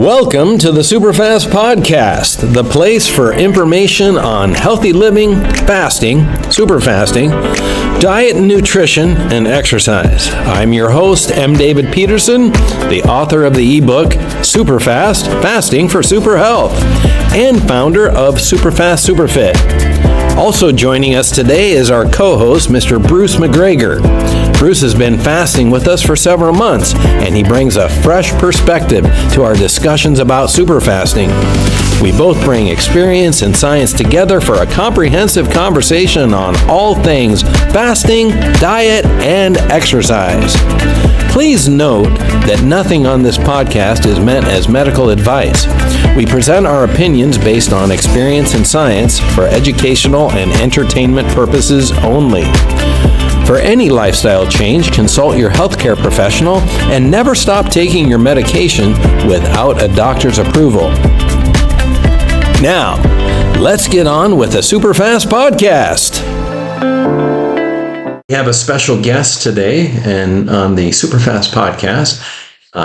Welcome to the SuperFast Podcast, the place for information on healthy living, fasting, superfasting, diet and nutrition, and exercise. I'm your host, M. David Peterson, the author of the ebook, SuperFast, Fasting for Super Health, and founder of SuperFast Superfit. Also joining us today is our co-host, Mr. Bruce MacGregor. Bruce has been fasting with us for several months, and he brings a fresh perspective to our discussions about superfasting. We both bring experience and science together for a comprehensive conversation on all things fasting, diet, and exercise. Please note that nothing on this podcast is meant as medical advice. We present our opinions based on experience and science for educational and entertainment purposes only. For any lifestyle change, consult your healthcare professional and never stop taking your medication without a doctor's approval. Now, let's get on with the SuperFast Podcast. We have a special guest today and on the SuperFast Podcast.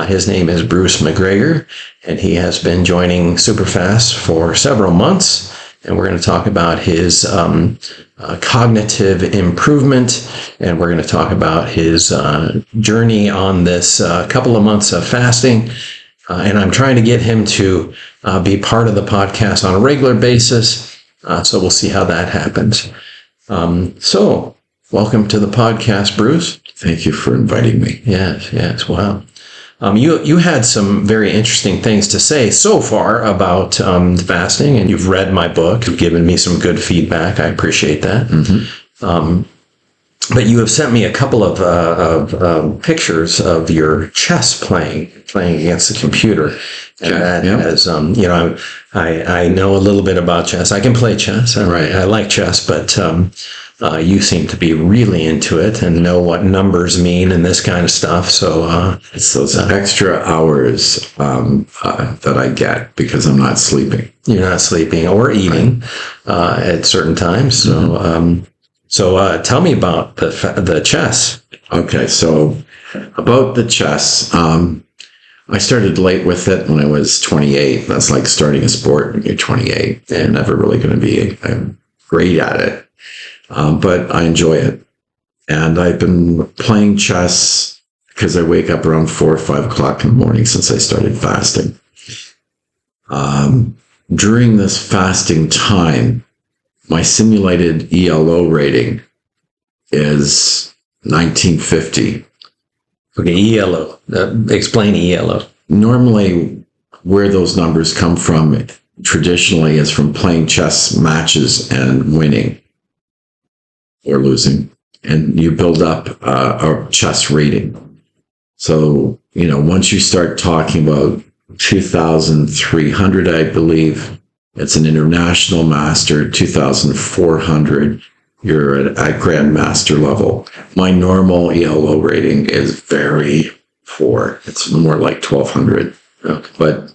His name is Bruce MacGregor, and he has been joining SuperFast for several months. And we're going to talk about his cognitive improvement, and we're going to talk about his journey on this couple of months of fasting. And I'm trying to get him to be part of the podcast on a regular basis, so we'll see how that happens. So, welcome to the podcast, Bruce. Thank you for inviting me. Yes. Wow. You had some very interesting things to say so far about fasting, and you've read my book. You've given me some good feedback. I appreciate that. Mm-hmm. But you have sent me a couple of pictures of your chess playing against the computer, and that has I know a little bit about chess. I can play chess. I like chess, but you seem to be really into it and know what numbers mean and this kind of stuff. So it's those extra hours that I get because I'm not sleeping. You're not sleeping or eating at certain times. So tell me about the chess. Okay, so about the chess, I started late with it when I was 28. That's like starting a sport when you're 28 and never really going to be great at it. But I enjoy it. And I've been playing chess because I wake up around 4 or 5 o'clock in the morning since I started fasting. During this fasting time, my simulated ELO rating is 1950. Okay, ELO. Explain ELO. Normally, where those numbers come from traditionally is from playing chess matches and winning or losing, and you build up a chess rating. So, once you start talking about 2,300, I believe, it's an international master, 2,400, you're at grandmaster level. My normal ELO rating is very poor. It's more like 1,200. Okay. But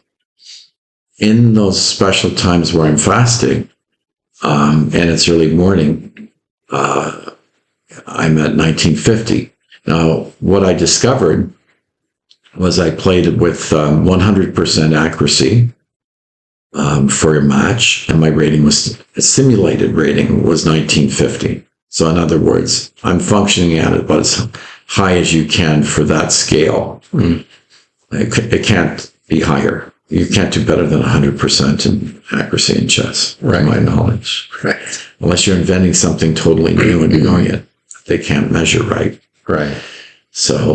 in those special times where I'm fasting, and it's early morning, I'm at 1950. Now, what I discovered was I played it with 100% accuracy for a match, and my rating was, a simulated rating was 1950. So in other words, I'm functioning at about as high as you can for that scale. It can't be higher. You can't do better than 100% in accuracy in chess, to my knowledge. Right. Unless you're inventing something totally new and doing it. They can't measure right. Right. So,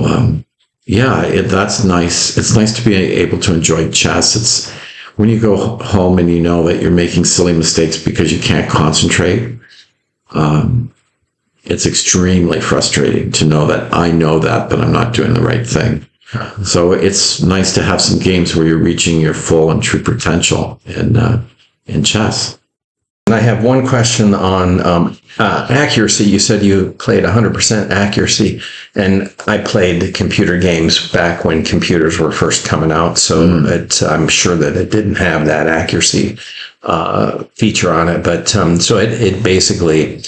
that's nice. It's nice to be able to enjoy chess. It's when you go home and you know that you're making silly mistakes because you can't concentrate. It's extremely frustrating to know that I know that, but I'm not doing the right thing. So it's nice to have some games where you're reaching your full and true potential in chess. And I have one question on accuracy. You said you played 100% accuracy, and I played computer games back when computers were first coming out, so I'm sure that it didn't have that accuracy feature on it. But so it basically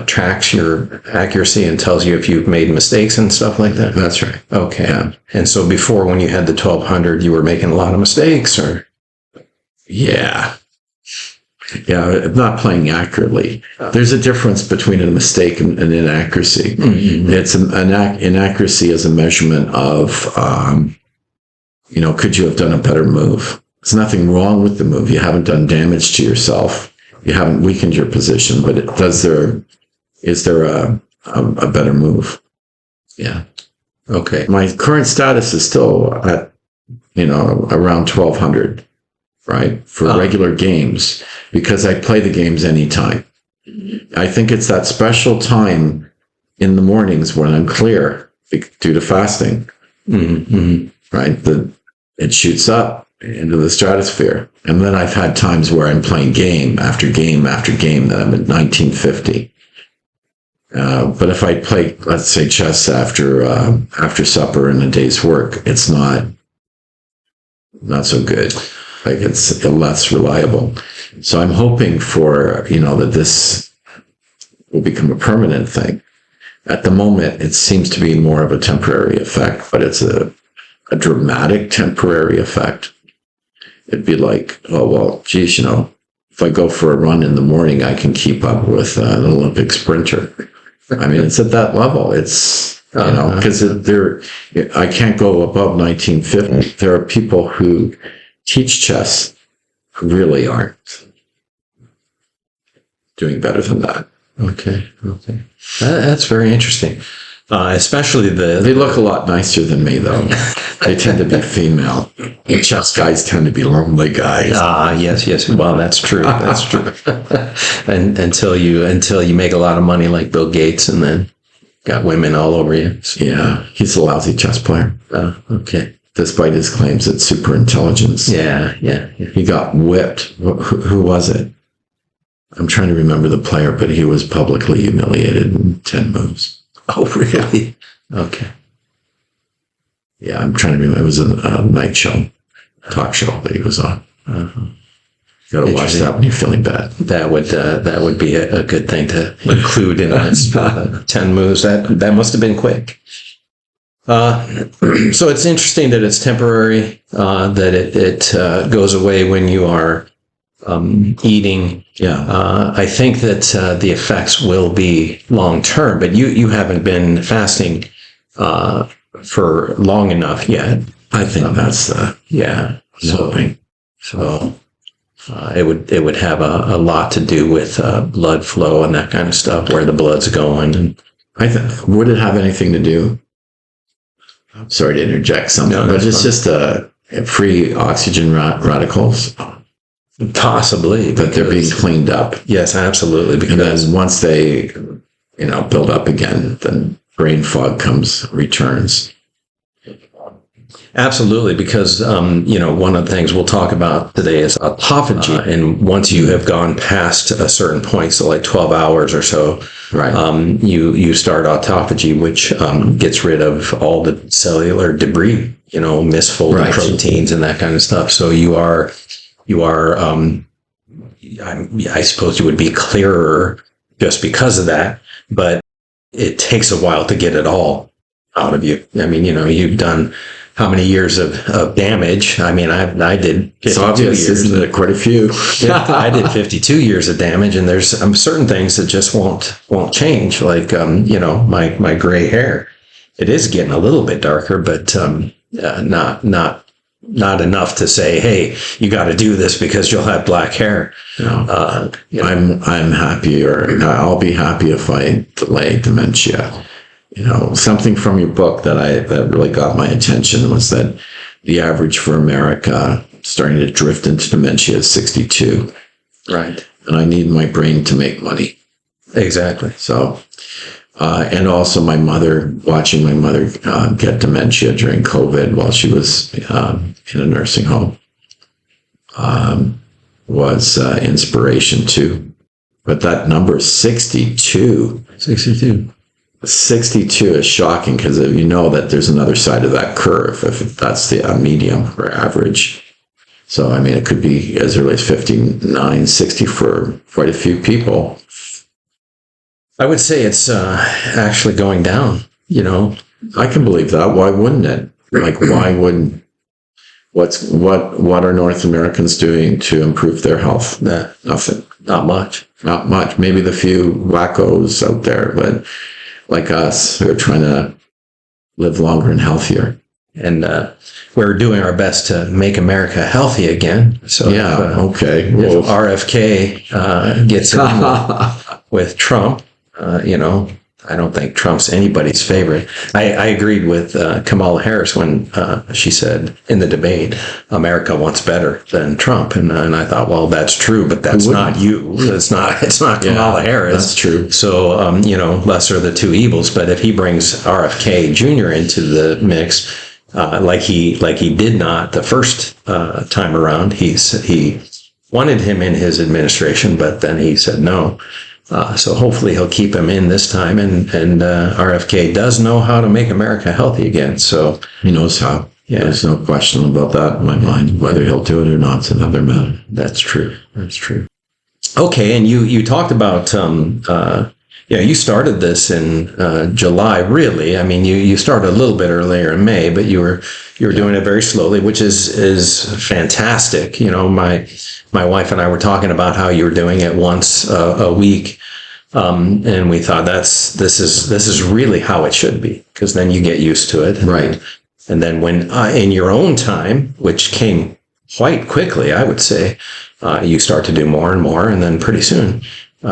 tracks your accuracy and tells you if you've made mistakes and stuff like that? That's right. Okay. Yeah. And so before, when you had the 1200, you were making a lot of mistakes, or? Yeah. Yeah, I'm not playing accurately. There's a difference between a mistake and an inaccuracy. Mm-hmm. It's an inaccuracy as a measurement of, could you have done a better move? There's nothing wrong with the move. You haven't done damage to yourself. You haven't weakened your position, but is there a better move? Yeah. Okay. My current status is still at, around 1200. Right, for regular games, because I play the games anytime. I think it's that special time in the mornings when I'm clear due to fasting. Mm-hmm. Right, it shoots up into the stratosphere, and then I've had times where I'm playing game after game after game that I'm at 1950. But if I play, let's say, chess after supper and a day's work, it's not so good. Like, it's less reliable. So I'm hoping for, that this will become a permanent thing. At the moment, it seems to be more of a temporary effect, but it's a dramatic temporary effect. It'd be like, oh, well, geez, if I go for a run in the morning, I can keep up with an Olympic sprinter. I mean, it's at that level. It's, because I can't go above 1950. There are people who teach chess who really aren't doing better than that. Okay. That's very interesting. Especially they look a lot nicer than me, though. They tend to be female. The chess guys tend to be lonely guys. Yes. Well, that's true. That's true. And until you make a lot of money like Bill Gates, and then got women all over you. So. Yeah, he's a lousy chess player. Okay. Despite his claims at super intelligence. Yeah. He got whipped. Who was it? I'm trying to remember the player, but he was publicly humiliated in 10 moves. Oh, really? Okay. Yeah, I'm trying to remember. It was a night show, talk show that he was on. Uh-huh. You gotta watch that when you're feeling bad. That would be a good thing to include in this 10 moves. That must have been quick. So it's interesting that it's temporary, that it goes away when you are eating. Yeah. I think that the effects will be long term, but you haven't been fasting for long enough yet. I think that's hoping. So it would have a lot to do with blood flow and that kind of stuff, where the blood's going. And would it have anything to do? Sorry to interject something, but it's just free oxygen radicals. Possibly, but they're being cleaned up. Yes, absolutely. Because then once they, build up again, then brain fog returns. Absolutely, because one of the things we'll talk about today is autophagy, and once you have gone past a certain point, so like 12 hours or so, right? You start autophagy, which gets rid of all the cellular debris, misfolded proteins and that kind of stuff. So you are. I suppose you would be clearer just because of that, but it takes a while to get it all out of you. I mean, you've done how many years of damage? I mean, I did 52 years. Isn't it quite a few? I did 52 years of damage, and there's certain things that just won't change. Like, my gray hair. It is getting a little bit darker, but not enough to say, hey, you got to do this because you'll have black hair. No. I'm happy, or I'll be happy if I delay dementia. Something from your book that really got my attention was that the average for America starting to drift into dementia is 62. Right. And I need my brain to make money. Exactly. So, and also watching my mother get dementia during COVID while she was in a nursing home was inspiration too. But that number 62. 62 is shocking, because you know that there's another side of that curve if that's the medium or average. So, I mean, it could be as early as 59, 60 for quite a few people. I would say it's actually going down, I can believe that. Why wouldn't it? Like, why wouldn't? What are North Americans doing to improve their health? Nothing. Not much. Not much. Maybe the few wackos out there, but like us who are trying to live longer and healthier. And we're doing our best to make America healthy again. So okay. If RFK gets in with Trump, I don't think Trump's anybody's favorite. I agreed with Kamala Harris when she said in the debate, America wants better than Trump. And I thought, well, that's true, but that's not you. It's not Kamala Harris. That's true. So, lesser of the two evils. But if he brings RFK Jr. into the mix, like he did not the first time around, he wanted him in his administration, but then he said no. So hopefully he'll keep him in this time, and RFK does know how to make America healthy again. So he knows how. Yeah. There's no question about that in my mind. Whether he'll do it or not is another matter. That's true. Okay, and you talked about you started this in July. Really, I mean you started a little bit earlier in May, but you were doing it very slowly, which is fantastic. My wife and I were talking about how you were doing it once a week, and we thought this is really how it should be, because then you get used to it, right? And then when in your own time, which came quite quickly, I would say, you start to do more and more, and then pretty soon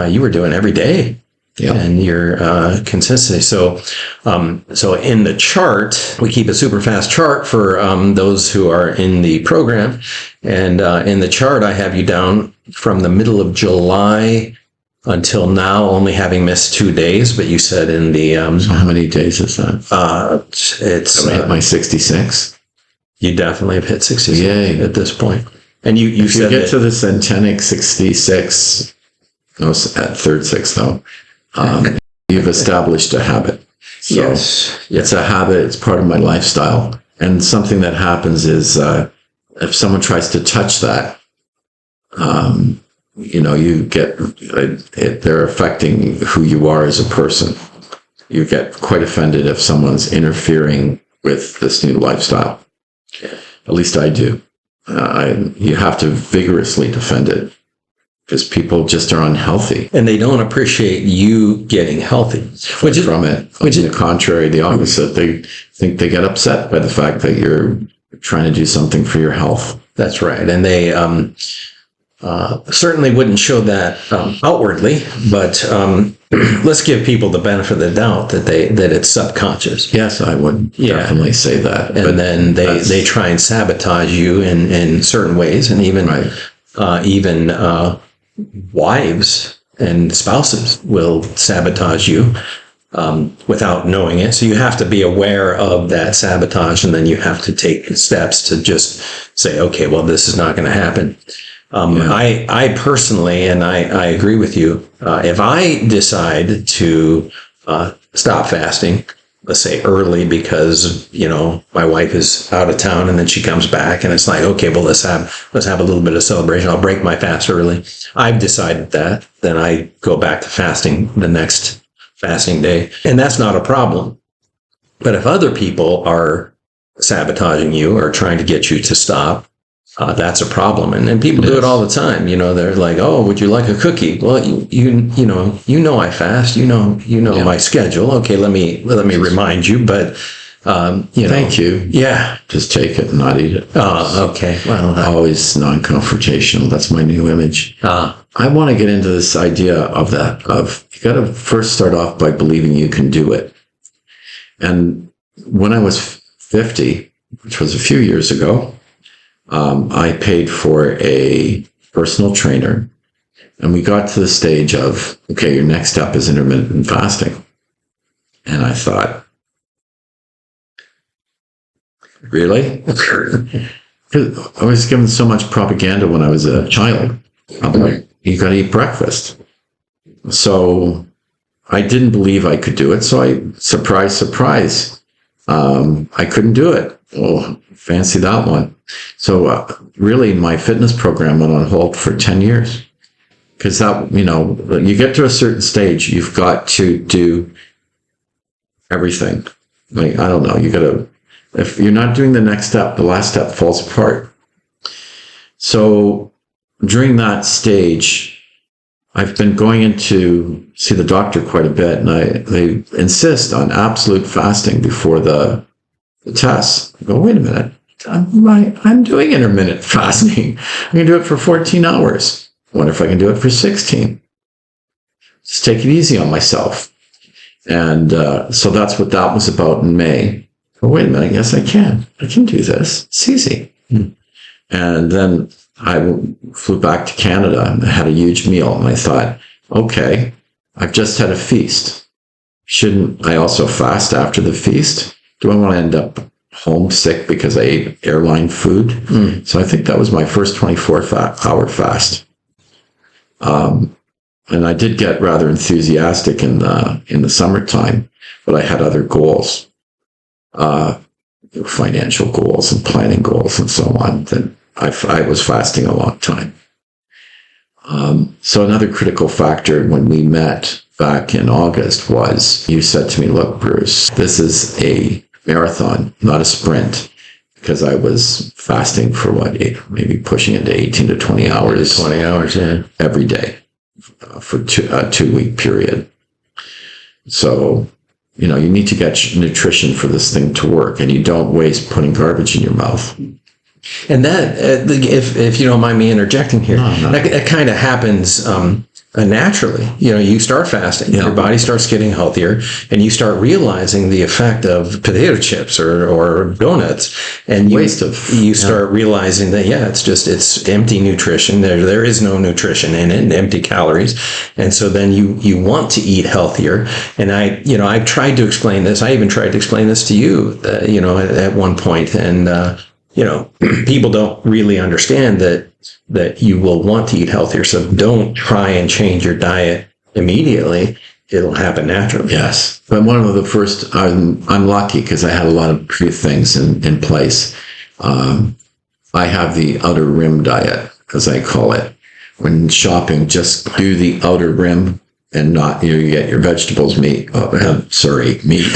you were doing every day. Yeah. And your consistency. So in the chart, we keep a super fast chart for those who are in the program. And in the chart, I have you down from the middle of July until now, only having missed 2 days. But you said in the so how many days is that? It's my 66. You definitely have hit 66 at this point. And you if said you get to the Centenic 66. No, at third six though. You've established a habit. So yes. It's a habit. It's part of my lifestyle. And something that happens is if someone tries to touch that, you get they're affecting who you are as a person. You get quite offended if someone's interfering with this new lifestyle. At least I do. You have to vigorously defend it, because people just are unhealthy. And they don't appreciate you getting healthy. Which is from it. On the contrary, the opposite. They think they get upset by the fact that you're trying to do something for your health. That's right. And they certainly wouldn't show that outwardly, but let's give people the benefit of the doubt that it's subconscious. Yes, I would definitely say that. And but then they try and sabotage you in certain ways, and even wives and spouses will sabotage you without knowing it. So you have to be aware of that sabotage, and then you have to take steps to just say, okay, well, this is not going to happen. I personally, and I agree with you, if I decide to stop fasting, let's say early, because my wife is out of town and then she comes back, and it's like, okay, well, let's have a little bit of celebration. I'll break my fast early. I've decided that. Then I go back to fasting the next fasting day, and that's not a problem. But if other people are sabotaging you or trying to get you to stop, that's a problem. And people do it all the time. They're like, oh, would you like a cookie? Well, you I fast, my schedule. Okay, let me remind you, but thank you. Yeah. Just take it and not eat it. Oh, okay. Well, always non-confrontational. That's my new image. I want to get into this idea of you got to first start off by believing you can do it. And when I was 50, which was a few years ago, I paid for a personal trainer, and we got to the stage of, okay, your next step is intermittent fasting. And I thought, really? Because I was given so much propaganda when I was a child. I'm like, you got to eat breakfast. So I didn't believe I could do it. So surprise, I couldn't do it. Oh, fancy that one. So really, my fitness program went on hold for 10 years. because that, you get to a certain stage, you've got to do everything. Like, I don't know, if you're not doing the next step, the last step falls apart. So during that stage, I've been going in to see the doctor quite a bit, and they insist on absolute fasting before the tests. I go, wait a minute, I'm doing intermittent fasting. I can do it for 14 hours. I wonder if I can do it for 16. Just take it easy on myself. And so that's what that was about in May. Oh, wait a minute, yes, I can do this. It's easy. And then I flew back to Canada and I had a huge meal, and I thought, okay, I've just had a feast. Shouldn't I also fast after the feast? Do I want to end up homesick because I ate airline food? So I think that was my first 24-hour fast. And I did get rather enthusiastic in the summertime, but I had other goals, financial goals and planning goals and so on. That I was fasting a long time. So another critical factor when we met back in August was, you said to me, look, Bruce, this is a marathon, not a sprint, because I was fasting for maybe pushing into 18 to 20 hours. 20 hours, yeah. Every day for a 2-week period. So, you need to get nutrition for this thing to work, and you don't waste putting garbage in your mouth. And that, if you don't mind me interjecting here, that kind of happens naturally. You start fasting, your body starts getting healthier, and you start realizing the effect of potato chips or donuts, and you start realizing that it's empty nutrition. There is no nutrition in it, and empty calories, and so then you want to eat healthier. And I tried to explain this. I even tried to explain this to you, at one point, and people don't really understand that you will want to eat healthier. So don't try and change your diet immediately. It'll happen naturally. Yes. But one of the first, I'm lucky because I had a lot of things in place. I have the outer rim diet, as I call it. When shopping, just do the outer rim and not, you get your vegetables, meat. Meat.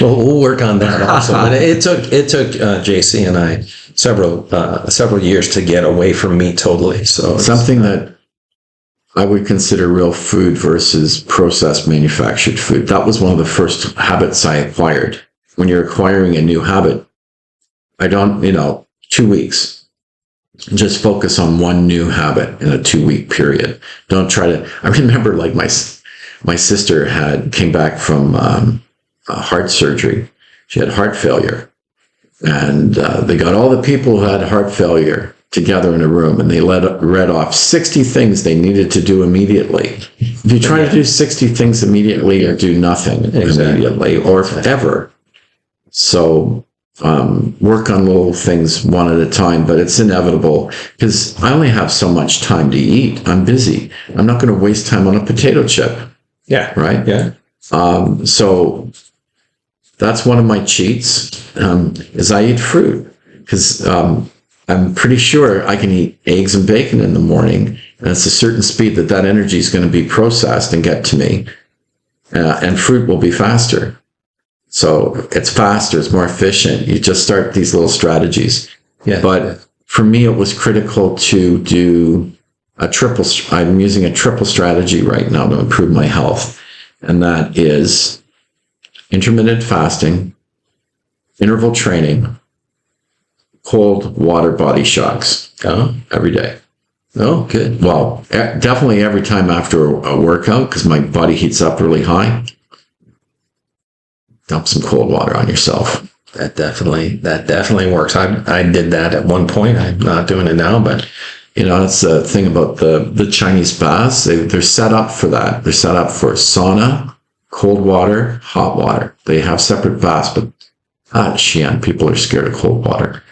Well, we'll work on that also. But it took JC and I several years to get away from meat totally. So something that I would consider real food versus processed manufactured food. That was one of the first habits I acquired. When you're acquiring a new habit, 2 weeks. Just focus on one new habit in a 2-week period. Don't try to. I remember, like, my sister came back from heart surgery. She had heart failure, and they got all the people who had heart failure together in a room, and they read off 60 things they needed to do immediately. If you try to do 60 things immediately, or do nothing immediately, or ever. So. Work on little things one at a time, but it's inevitable because I only have so much time to eat. I'm busy. I'm not going to waste time on a potato chip. Yeah. Right? Yeah. So that's one of my cheats, is I eat fruit because I'm pretty sure I can eat eggs and bacon in the morning, and it's a certain speed that energy is going to be processed and get to me, and fruit will be faster. So it's faster, it's more efficient. You just start these little strategies. Yeah. But for me, it was critical to do I'm using a triple strategy right now to improve my health. And that is intermittent fasting, interval training, cold water body shocks every day. Oh, good. Well, definitely every time after a workout, because my body heats up really high. Dump some cold water on yourself. That definitely works. I did that at one point. I'm not doing it now, but that's the thing about the Chinese baths. They're set up for that. They're set up for sauna, cold water, hot water. They have separate baths, but people are scared of cold water.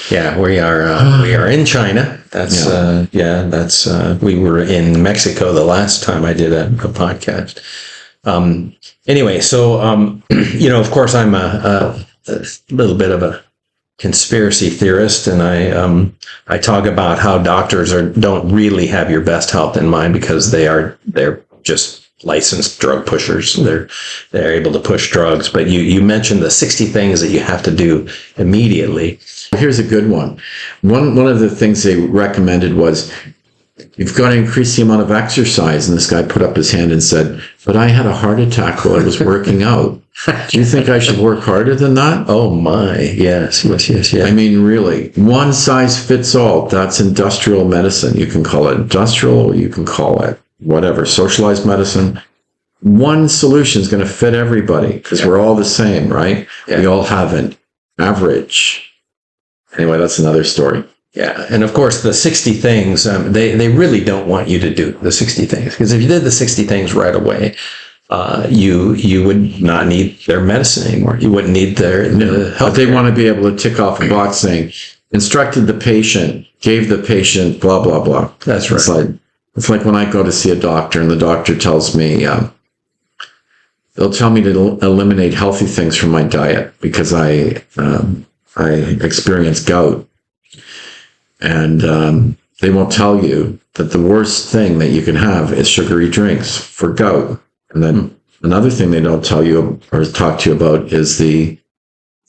Yeah, we are in China. We were in Mexico the last time I did a podcast. Anyway, so, of course, I'm a little bit of conspiracy theorist, and I talk about how doctors don't really have your best health in mind because they're just licensed drug pushers. They're able to push drugs. But you mentioned the 60 things that you have to do immediately. Here's a good one. One of the things they recommended was, you've got to increase the amount of exercise. And this guy put up his hand and said, but I had a heart attack while I was working out. Do you think I should work harder than that? Oh my, yes. I mean, really, one size fits all. That's industrial medicine. You can call it industrial, or you can call it whatever, socialized medicine. One solution is going to fit everybody because we're all the same, right? Yeah. We all have an average. Anyway, that's another story. Yeah, and of course, the 60 things, they really don't want you to do the 60 things, because if you did the 60 things right away, you would not need their medicine anymore. You wouldn't need their health. But they want to be able to tick off a box saying, instructed the patient, gave the patient, blah, blah, blah. That's right. It's like when I go to see a doctor and the doctor tells me, they'll tell me to eliminate healthy things from my diet because I experience gout. And they won't tell you that the worst thing that you can have is sugary drinks for gout. And then another thing they don't tell you or talk to you about is the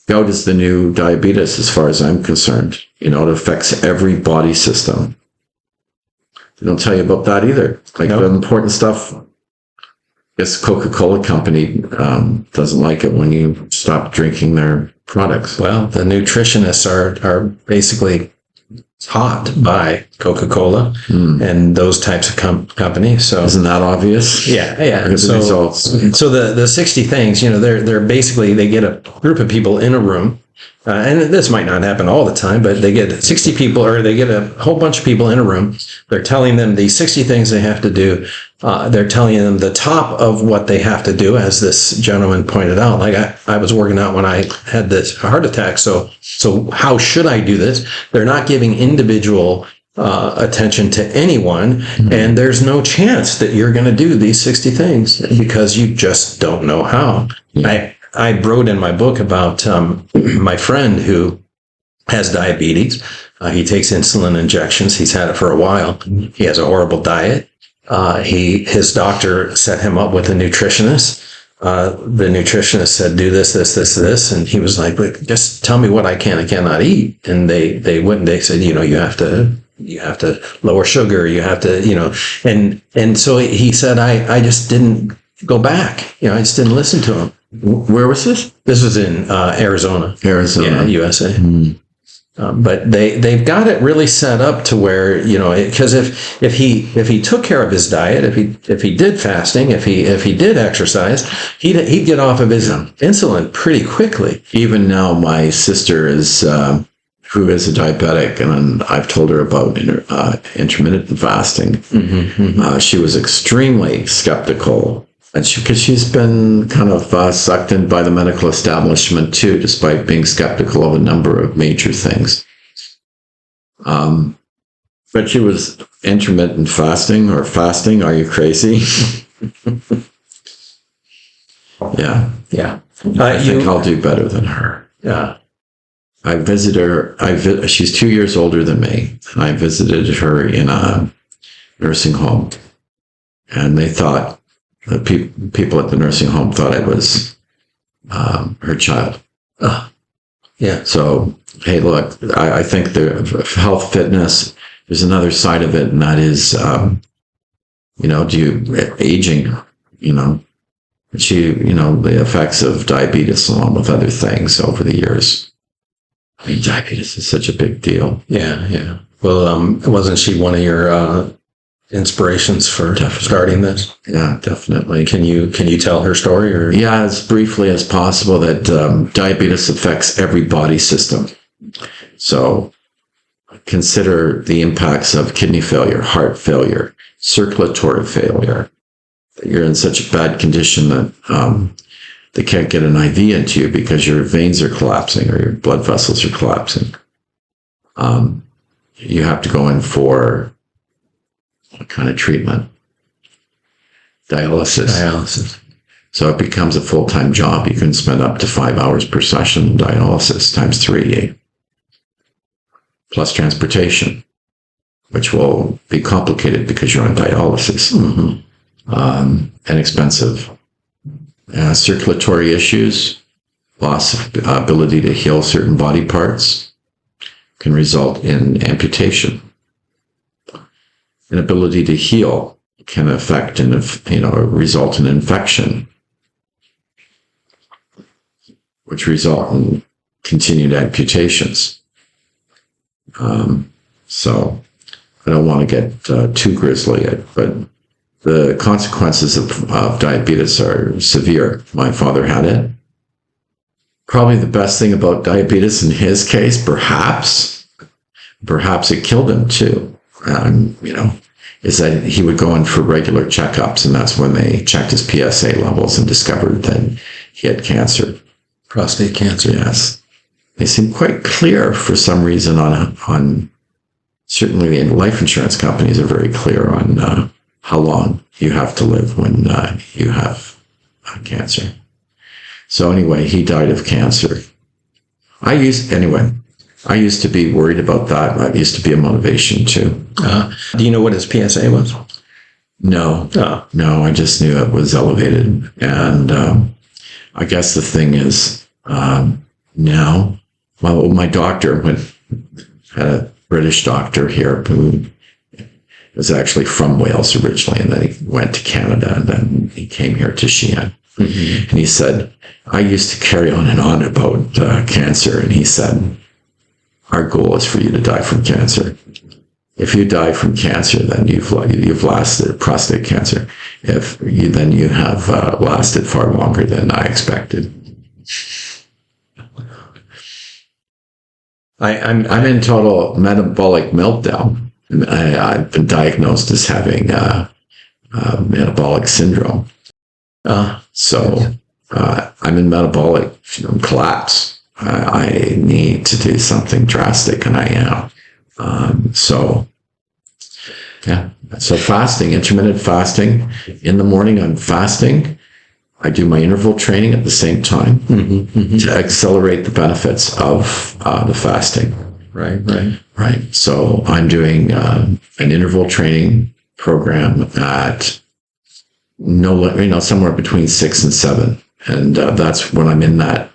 gout is the new diabetes, as far as I'm concerned. It affects every body system. They don't tell you about that either. Like the important stuff. I guess Coca-Cola company doesn't like it when you stop drinking their products. Well, the nutritionists are basically taught by Coca-Cola and those types of companies. So isn't that obvious? Yeah. So the 60 things, they're basically, they get a group of people in a room, and this might not happen all the time, but they get 60 people, or they get a whole bunch of people in a room. They're telling them these 60 things they have to do. They're telling them the top of what they have to do, as this gentleman pointed out. Like I was working out when I had this heart attack. So how should I do this? They're not giving individual attention to anyone, and there's no chance that you're going to do these 60 things because you just don't know how. Yeah. I wrote in my book about my friend who has diabetes. He takes insulin injections. He's had it for a while. He has a horrible diet. His doctor set him up with a nutritionist. The nutritionist said, do this. And he was like, just tell me what I can and cannot eat. And they wouldn't. They said, you have to lower sugar. You have to, and so he said, I just didn't go back. I just didn't listen to him. Where was this? This was in Arizona. Yeah, USA. But they've got it really set up to where, because if he took care of his diet, if he did fasting, if he did exercise, he'd get off of his insulin pretty quickly. Even now, my sister who is a diabetic, and I've told her about intermittent fasting. She was extremely skeptical. And because she's been kind of sucked in by the medical establishment too, despite being skeptical of a number of major things. But she was intermittent fasting or fasting. Are you crazy? Yeah. I think I'll do better than her. Yeah. I visit her. She's 2 years older than me. And I visited her in a nursing home, and they thought, the people at the nursing home thought I was her child. Yeah. So, hey, look, I think the health, fitness, there's another side of it, and that is, aging, the effects of diabetes along with other things over the years. I mean, diabetes is such a big deal. Yeah. Well, wasn't she one of your inspirations for starting this? Yeah, definitely. Can you tell her story? Or? Yeah, as briefly as possible, that diabetes affects every body system. So consider the impacts of kidney failure, heart failure, circulatory failure. You're in such a bad condition that they can't get an IV into you because your veins are collapsing or your blood vessels are collapsing. You have to go in for what kind of treatment? Dialysis. So it becomes a full-time job. You can spend up to 5 hours per session in dialysis times 3. plus transportation, which will be complicated because you're on dialysis, and expensive. Circulatory issues, loss of ability to heal certain body parts can result in amputation. Inability to heal can affect and result in infection, which result in continued amputations. So I don't want to get too grisly, but the consequences of diabetes are severe. My father had it. Probably the best thing about diabetes in his case, perhaps it killed him too. Is that he would go in for regular checkups, and that's when they checked his PSA levels and discovered that he had cancer. Prostate cancer. Yes. They seem quite clear for some reason on certainly the life insurance companies are very clear on how long you have to live when you have cancer. So anyway, he died of cancer. I used to be worried about that. That used to be a motivation too. Do you know what his PSA was? No, I just knew it was elevated. And I guess the thing is, now, well, my doctor had a British doctor here who was actually from Wales originally, and then he went to Canada, and then he came here to Sheehan. And he said, I used to carry on and on about cancer, and he said, our goal is for you to die from cancer. If you die from cancer, then you've lasted prostate cancer. Then you have lasted far longer than I expected. I'm in total metabolic meltdown. I've been diagnosed as having metabolic syndrome. So I'm in metabolic collapse. I need to do something drastic, and I am. So fasting, intermittent fasting. In the morning, I'm fasting. I do my interval training at the same time to accelerate the benefits of the fasting. Right. So I'm doing an interval training program at somewhere between 6 and 7, and that's when I'm in that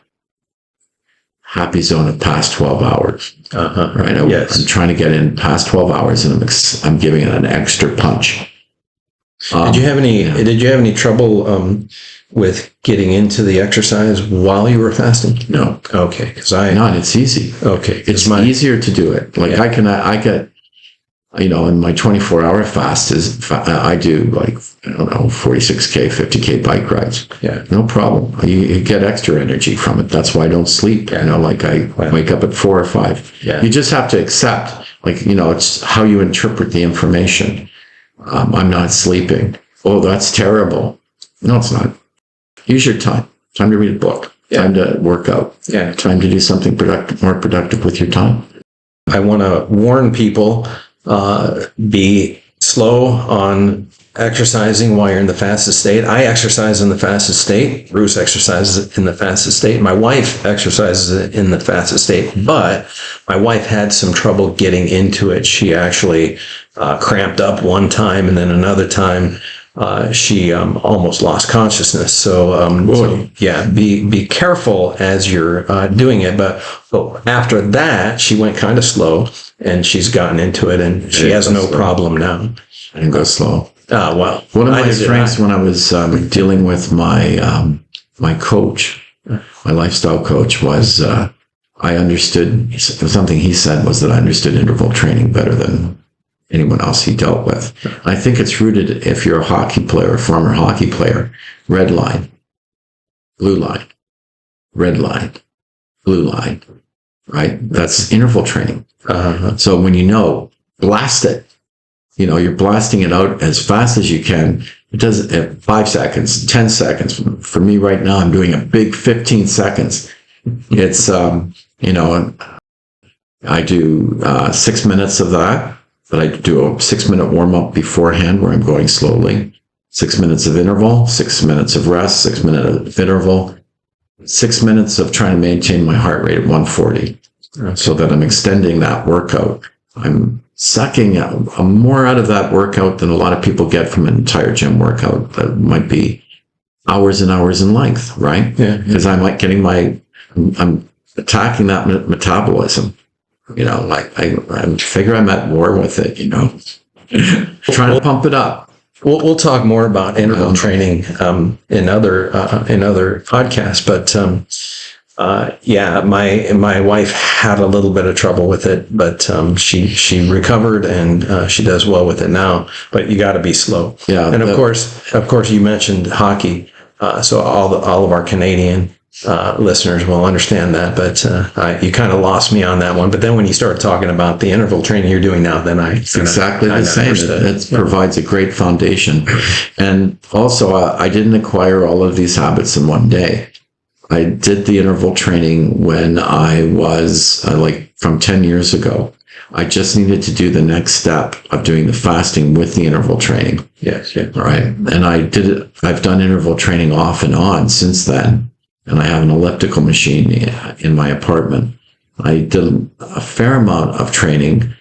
happy zone of past 12 hours. Right. I'm trying to get in past 12 hours, and I'm giving it an extra punch. Did you have any trouble with getting into the exercise while you were fasting? No. Okay. It's easy. Okay. It's easier to do it. Like I get, in my 24-hour fast I do 46K, 50K bike rides. Yeah. No problem. You get extra energy from it. That's why I don't sleep. I wake up at 4 or 5. Yeah. You just have to accept, it's how you interpret the information. I'm not sleeping. Oh, that's terrible. No, it's not. Use your time. Time to read a book. Yeah. Time to work out. Yeah. Time to do something more productive with your time. I want to warn people, be slow on exercising while you're in the fastest state. I exercise in the fastest state. Bruce exercises in the fastest state. My wife exercises in the fastest state, but my wife had some trouble getting into it. She actually cramped up one time, and then another time she almost lost consciousness. So be careful as you're doing it. But after that, she went kind of slow, and she's gotten into it, and she has no problem now. I didn't go slow. Well, one of my strengths when I was dealing with my coach, my lifestyle coach, was I understood something he said was that I understood interval training better than anyone else he dealt with. I think it's rooted, if you're a hockey player, a former hockey player, red line, blue line, red line, blue line, right? That's interval training. So when blast it. You're blasting it out as fast as you can. It does 5 seconds, 10 seconds. For me right now, I'm doing a big 15 seconds. It's, I do 6 minutes of that, but I do a 6-minute warm-up beforehand where I'm going slowly. 6 minutes of interval, 6 minutes of rest, 6 minutes of interval, 6 minutes of trying to maintain my heart rate at 140. so that I'm extending that workout. I'm sucking more out of that workout than a lot of people get from an entire gym workout that might be hours and hours in length, right? Yeah. Because I'm like I'm attacking that metabolism. Like I figure I'm at war with it, trying to pump it up. We'll talk more about interval training in other podcasts, but my wife had a little bit of trouble with it, but she recovered and she does well with it now. But you got to be slow. Yeah, and of course, you mentioned hockey, so all of our Canadian listeners will understand that. But you kind of lost me on that one. But then when you start talking about the interval training you're doing now, then it's exactly the same. It provides a great foundation, and also I didn't acquire all of these habits in one day. I did the interval training when I was from 10 years ago. I just needed to do the next step of doing the fasting with the interval training. Yes, yeah. Right. And I did it. I've done interval training off and on since then. And I have an elliptical machine in my apartment. I did a fair amount of training.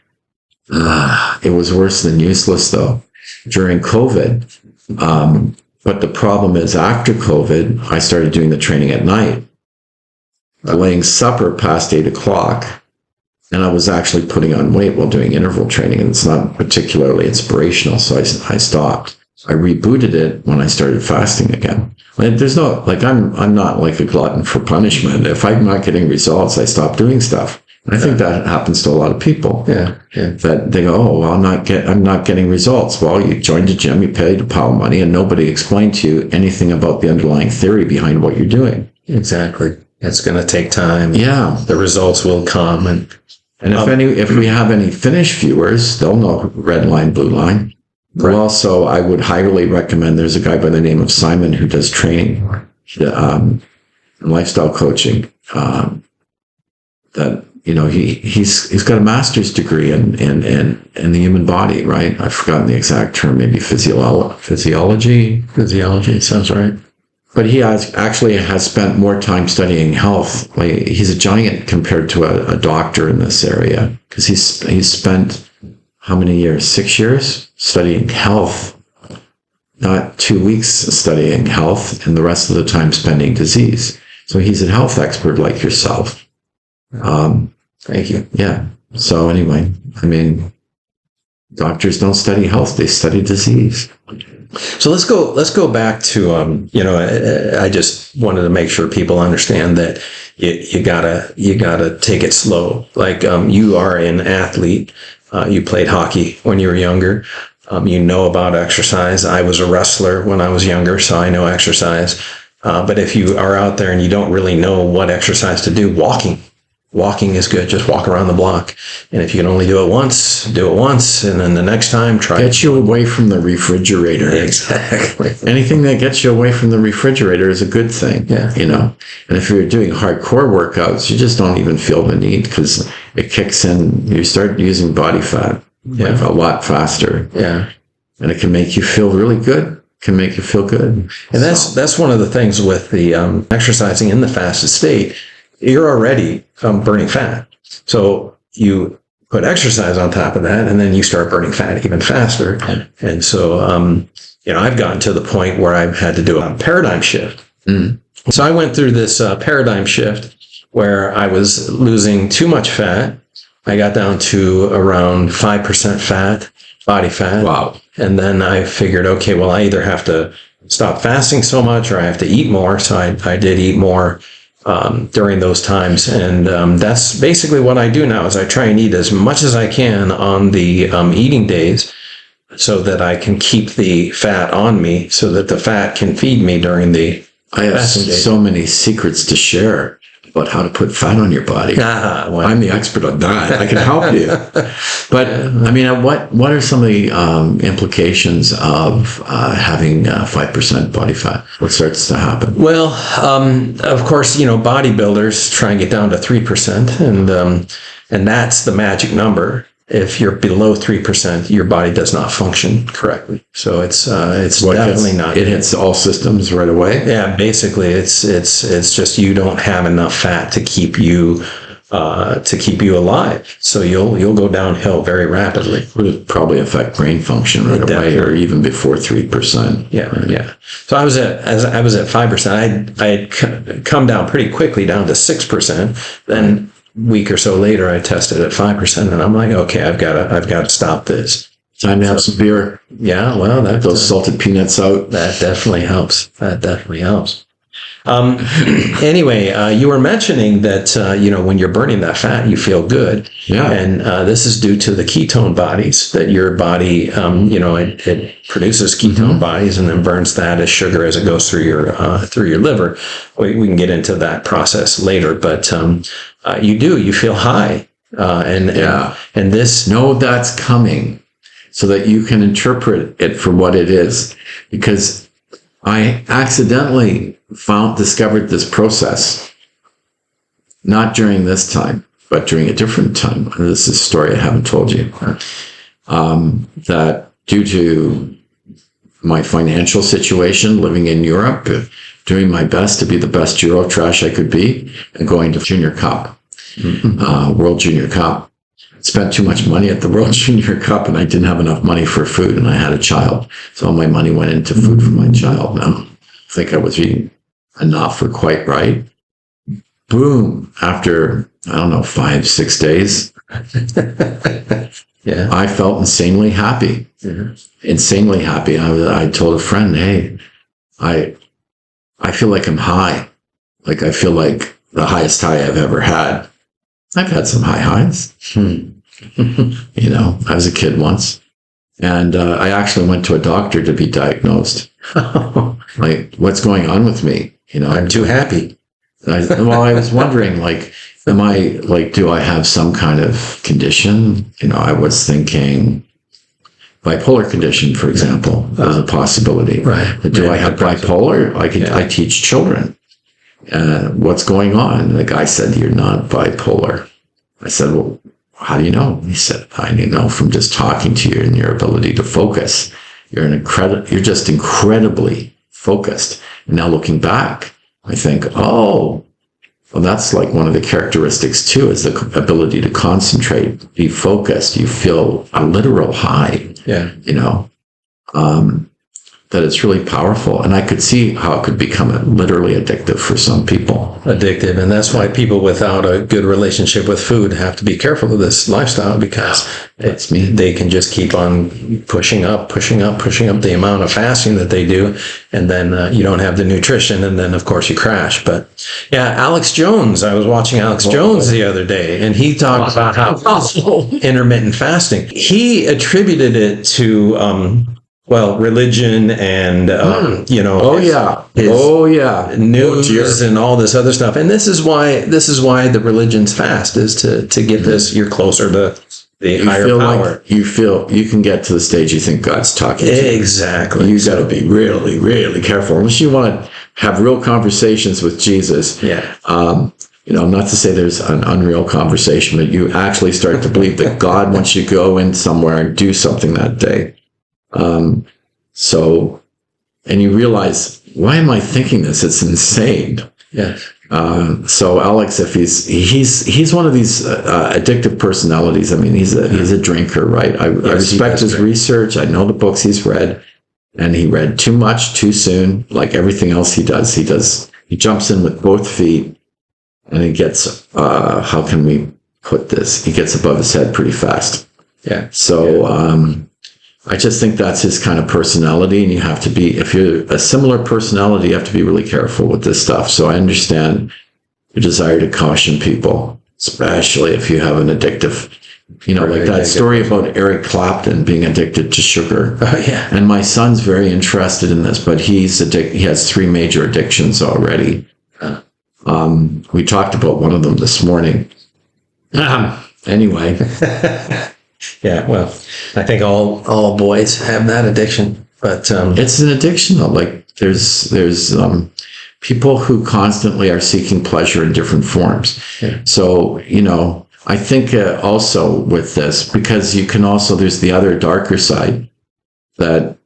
It was worse than useless though during COVID. But the problem is after COVID, I started doing the training at night, delaying supper past 8:00. And I was actually putting on weight while doing interval training. And it's not particularly inspirational. So I stopped. I rebooted it when I started fasting again. There's no, I'm not like a glutton for punishment. If I'm not getting results, I stop doing stuff. And I think that happens to a lot of people. Yeah. That they go, oh, well, I'm not getting results. Well, you joined a gym, you paid a pile of money, and nobody explained to you anything about the underlying theory behind what you're doing. Exactly. It's going to take time. Yeah. The results will come. And if we have any Finnish viewers, they'll know red line, blue line. Right. But also, I would highly recommend, there's a guy by the name of Simon who does training, lifestyle coaching, that, he's got a master's degree in the human body, right? I've forgotten the exact term, maybe physiology, sounds right. But he has spent more time studying health. He's a giant compared to a doctor in this area, because he's spent how many years? 6 years studying health, not 2 weeks studying health, and the rest of the time spending disease. So he's a health expert like yourself. Thank you. Yeah. So anyway, doctors don't study health; they study disease. So let's go back to I just wanted to make sure people understand that you gotta take it slow. You are an athlete. You played hockey when you were younger. You know about exercise. I was a wrestler when I was younger, so I know exercise. But if you are out there and you don't really know what exercise to do, walking is good. Just walk around the block. And if you can only do it once, and then the next time, try. Get you away from the refrigerator. Exactly. Anything that gets you away from the refrigerator is a good thing. Yeah. And if you're doing hardcore workouts, you just don't even feel the need, because it kicks in. You start using body fat a lot faster. Yeah. And it can make you feel really good. Can make you feel good. And that's one of the things with the exercising in the fasted state. You're already burning fat. So you put exercise on top of that, and then you start burning fat even faster. And so, I've gotten to the point where I've had to do a paradigm shift. Mm. So I went through this paradigm shift where I was losing too much fat. I got down to around 5% fat, body fat. Wow. And then I figured, okay, well, I either have to stop fasting so much or I have to eat more. So I did eat more during those times. And that's basically what I do now, is I try and eat as much as I can on the eating days, so that I can keep the fat on me, so that the fat can feed me during the I have so many secrets to share about how to put fat on your body. Well, I'm the expert on that. I can help you. But what are some of the implications of having 5% body fat? What starts to happen? Well, of course, bodybuilders try and get down to 3%, and that's the magic number. If you're below 3%, your body does not function correctly. So it's definitely not. It hits all systems right away. Yeah, basically, it's just you don't have enough fat to keep you to keep you alive. So you'll go downhill very rapidly. Would probably affect brain function right away, or even before 3%. Yeah, right? Yeah. So I was at 5%. I had come down pretty quickly down to 6%. Then a week or so later, I tested at 5%, and I'm like, okay, I've got to stop this. Time to have some beer. Yeah, well, those salted peanuts out. That definitely helps. Anyway, you were mentioning that, when you're burning that fat, you feel good. Yeah. And this is due to the ketone bodies that your body, it produces ketone bodies and then burns that as sugar as it goes through your liver. We can get into that process later, but you feel high. And this. Know that's coming so that you can interpret it for what it is. Because I accidentally discovered this process, not during this time, but during a different time. This is a story I haven't told you. That due to my financial situation, living in Europe, doing my best to be the best Eurotrash I could be, and going to Junior Cup, World Junior Cup. Spent too much money at the World Junior Cup, and I didn't have enough money for food, and I had a child. So all my money went into food for my child. Now, I think I was eating enough or quite right. Boom. After, 5-6 days, I felt insanely happy. Insanely happy. I told a friend, hey, I feel like I'm high. Like I feel like the highest high I've ever had. I've had some high highs. I was a kid once. And I actually went to a doctor to be diagnosed. Like, what's going on with me? I'm too happy. I was wondering, do I have some kind of condition? I was thinking bipolar condition, for example, was a possibility. Right. Do I have bipolar? I teach children. What's going on? The guy said, you're not bipolar. I said, well, how do you know? He said, I know from just talking to you and your ability to focus. You're just incredibly focused. And now looking back, I think, well, that's like one of the characteristics too, is the ability to concentrate, be focused. You feel a literal high, that it's really powerful. And I could see how it could become literally addictive for some people. Addictive. And that's why people without a good relationship with food have to be careful of this lifestyle, because they can just keep on pushing up the amount of fasting that they do. And then you don't have the nutrition. And then, of course, you crash. But yeah, Alex Jones, I was watching Alex Jones the other day, and he talked about how intermittent fasting, he attributed it to, religion and, news and all this other stuff. And this is why the religions fast, is to get this, you're closer to the higher power. Like you feel you can get to the stage you think God's talking to you. Exactly. You got to be really, really careful. Unless you want to have real conversations with Jesus. Yeah. Not to say there's an unreal conversation, but you actually start to believe that God wants you to go in somewhere and do something that day. And you realize, why am I thinking this? It's insane. Yes. So Alex, if he's one of these addictive personalities. I mean, he's a drinker, right? I respect his research. I know the books he's read, and he read too much too soon. Like everything else he does, he jumps in with both feet, and he gets, how can we put this? He gets above his head pretty fast. Yeah. So, I just think that's his kind of personality, and you have to be, if you're a similar personality, you have to be really careful with this stuff. So I understand your desire to caution people, especially if you have an addictive, like that story about Eric Clapton being addicted to sugar. Oh, yeah. And my son's very interested in this, but he has 3 major addictions already. We talked about one of them this morning. Anyway. Yeah, well, I think all boys have that addiction, but it's an addiction though. Like there's people who constantly are seeking pleasure in different forms. Yeah. So I think also with this, because you can also, there's the other darker side that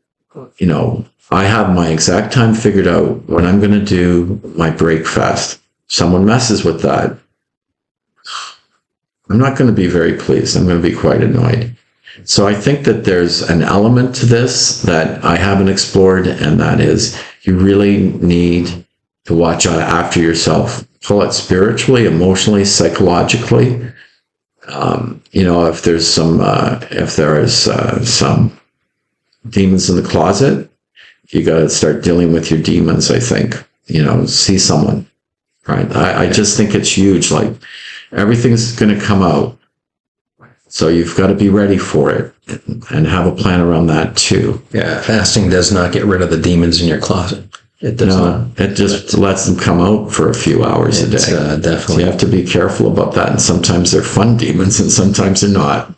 I have my exact time figured out when I'm going to do my break fast. Someone messes with that, I'm not going to be very pleased. I'm going to be quite annoyed. So I think that there's an element to this that I haven't explored, and that is you really need to watch out after yourself. Call it spiritually, emotionally, psychologically. If there's some demons in the closet, you got to start dealing with your demons. I think, see someone, right? I just think it's huge. Like everything's going to come out. So you've got to be ready for it and have a plan around that too. Yeah. Fasting does not get rid of the demons in your closet. It does not. It just lets them come out for a few hours a day. Definitely. So you have to be careful about that. And sometimes they're fun demons and sometimes they're not.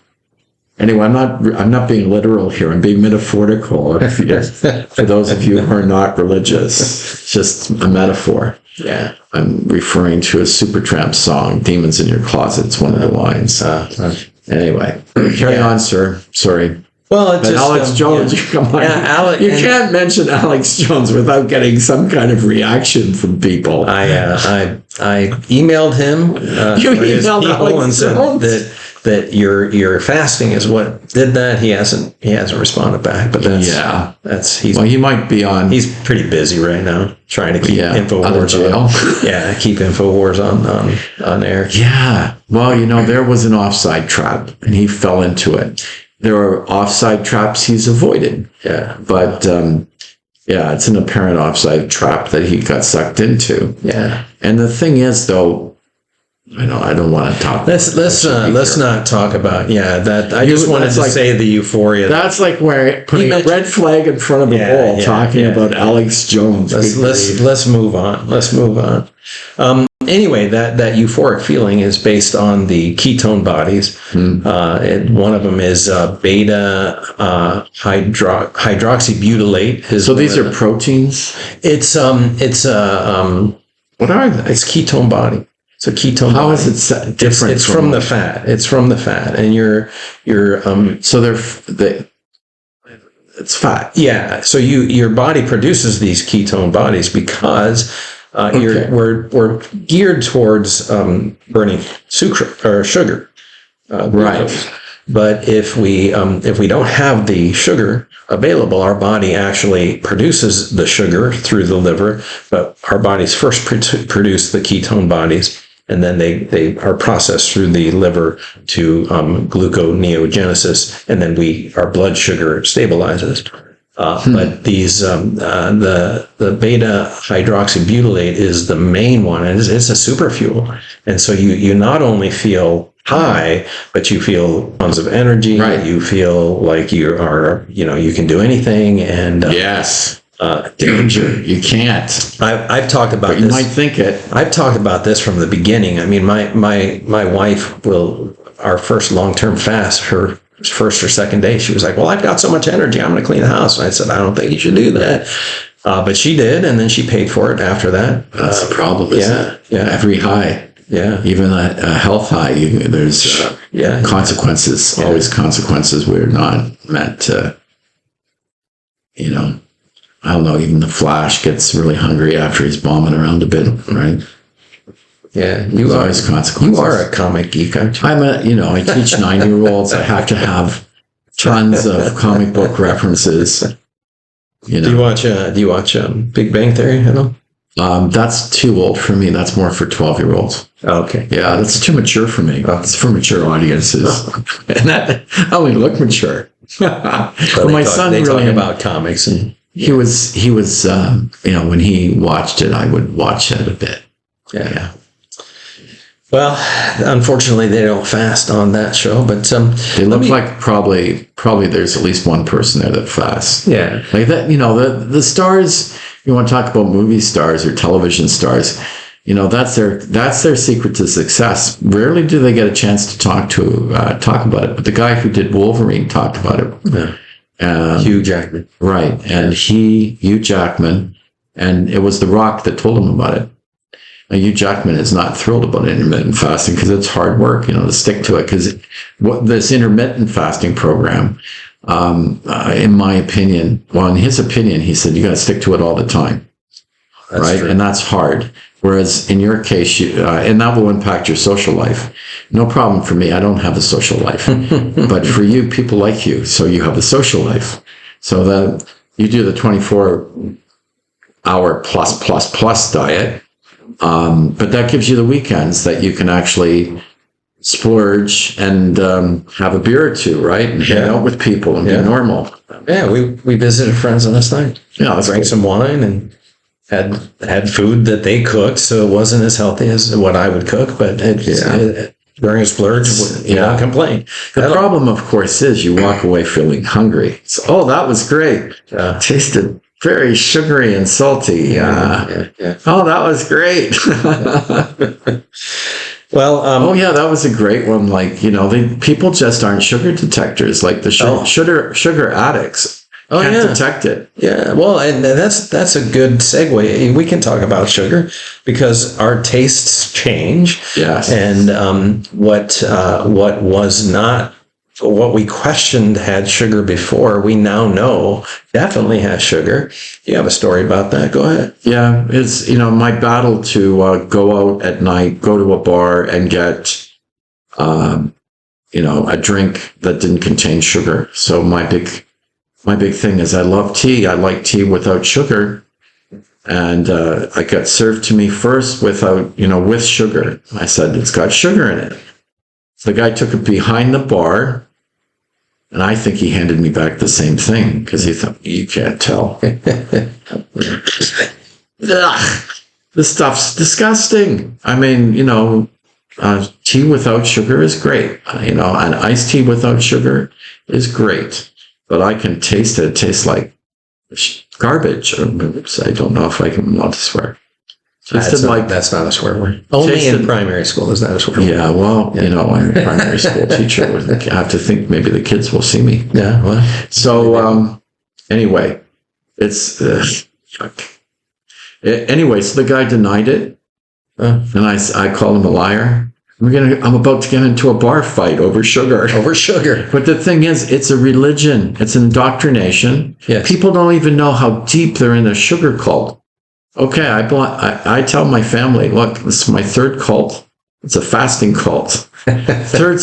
Anyway, I'm not being literal here. I'm being metaphorical. For those of you who are not religious, it's just a metaphor. Yeah. I'm referring to a Supertramp song, Demons in Your Closet. It's one of the lines. Anyway, carry on, sir. Sorry. Well, but Alex Jones, come on. Yeah, you can't mention Alex Jones without getting some kind of reaction from people. I emailed him. You emailed Alex and said that your fasting is what did that. He hasn't responded back, but he might be on. He's pretty busy right now trying to keep InfoWars on. Keep InfoWars on air. Yeah. Well, there was an offside trap, and he fell into it. There are offside traps he's avoided. Yeah. But it's an apparent offside trap that he got sucked into. Yeah. And the thing is, though, I don't want to talk. Let's not talk about that. I just wanted to say the euphoria. That's like putting a red flag in front of a wall, talking about Alex Jones. Let's move on. Let's move on. Anyway, that euphoric feeling is based on the ketone bodies. One of them is beta hydroxybutylate. So these are proteins. What are they? It's ketone body. It's a ketone. How body. is it different? It's from the fat. It's from the fat, and it's fat. Yeah. So your body produces these ketone bodies because. We're geared towards burning sugar, right? But if we don't have the sugar available, our body actually produces the sugar through the liver. But our bodies first produce the ketone bodies, and then they are processed through the liver to gluconeogenesis, and then our blood sugar stabilizes. But these the beta hydroxybutylate is the main one, and it's a super fuel. And so you not only feel high, but you feel tons of energy. Right. You feel like you are, you can do anything. And danger. You can't. I've talked about but this. You might think it. I've talked about this from the beginning. I mean, my wife our first long-term fast, her first or second day, she was like, well, I've got so much energy, I'm going to clean the house. And I said, I don't think you should do that. But she did, and then she paid for it after that. That's the problem, isn't it? Yeah. Every high. Yeah. Even a health high, there's consequences, always consequences. We're not meant to, I don't know, even the Flash gets really hungry after he's bombing around a bit, right? Yeah, you are a comic geek, aren't you? I teach 9-year-olds. I have to have tons of comic book references. Do you watch Big Bang Theory at all? That's too old for me. That's more for 12-year-olds. Oh, okay. Yeah, that's too mature for me. It's for mature audiences, and I only look mature. Well, my son really talk about comics, and he was when he watched it, I would watch it a bit. Yeah. Well, unfortunately, they don't fast on that show, but they look like probably there's at least one person there that fasts. Yeah, like that. The stars. You want to talk about movie stars or television stars? That's their secret to success. Rarely do they get a chance to talk about it. But the guy who did Wolverine talked about it. Yeah. Hugh Jackman, right? And Hugh Jackman, and it was The Rock that told him about it. Now, Hugh Jackman is not thrilled about intermittent fasting because it's hard work, to stick to it. Because this intermittent fasting program, in my opinion, in his opinion, he said, you got to stick to it all the time. That's right. True. And that's hard. Whereas in your case, and that will impact your social life. No problem for me. I don't have a social life. But for you, people like you. So you have a social life. So that you do the 24-hour plus diet. But that gives you the weekends that you can actually splurge and have a beer or two, right? And hang out with people and be normal. Yeah, we visited friends last night. Yeah, drank some wine and had food that they cooked, so it wasn't as healthy as what I would cook, but during a splurge, you don't complain. The problem, of course, is you walk away feeling hungry. So, that was great. Tasted very sugary and salty. Oh, that was great. Well, that was a great one. Like, people just aren't sugar detectors. Like the sugar addicts can't detect it. Yeah, well, and that's a good segue. We can talk about sugar because our tastes change. Yes, and what we questioned had sugar before, we now know definitely has sugar. You have a story about that? Go ahead. Yeah, it's my battle to go out at night, go to a bar, and get a drink that didn't contain sugar. So my big thing is I love tea. I like tea without sugar. And I got served to me first without, with sugar. I said, it's got sugar in it. So the guy took it behind the bar. And I think he handed me back the same thing because he thought, you can't tell. This stuff's disgusting. I mean, tea without sugar is great. An iced tea without sugar is great. But I can taste it. It tastes like garbage. Oops, I don't know if I can not swear. That's not a swear word. Only in primary school is that a swear word. Yeah, well, I'm a primary school teacher. I have to think maybe the kids will see me. Yeah, well. So, anyway, it's... Anyway, so the guy denied it. And I called him a liar. I'm about to get into a bar fight over sugar. But the thing is, it's a religion. It's an indoctrination. Yes. People don't even know how deep they're in a sugar cult. Okay, I tell my family, look, this is my third cult. It's a fasting cult. Third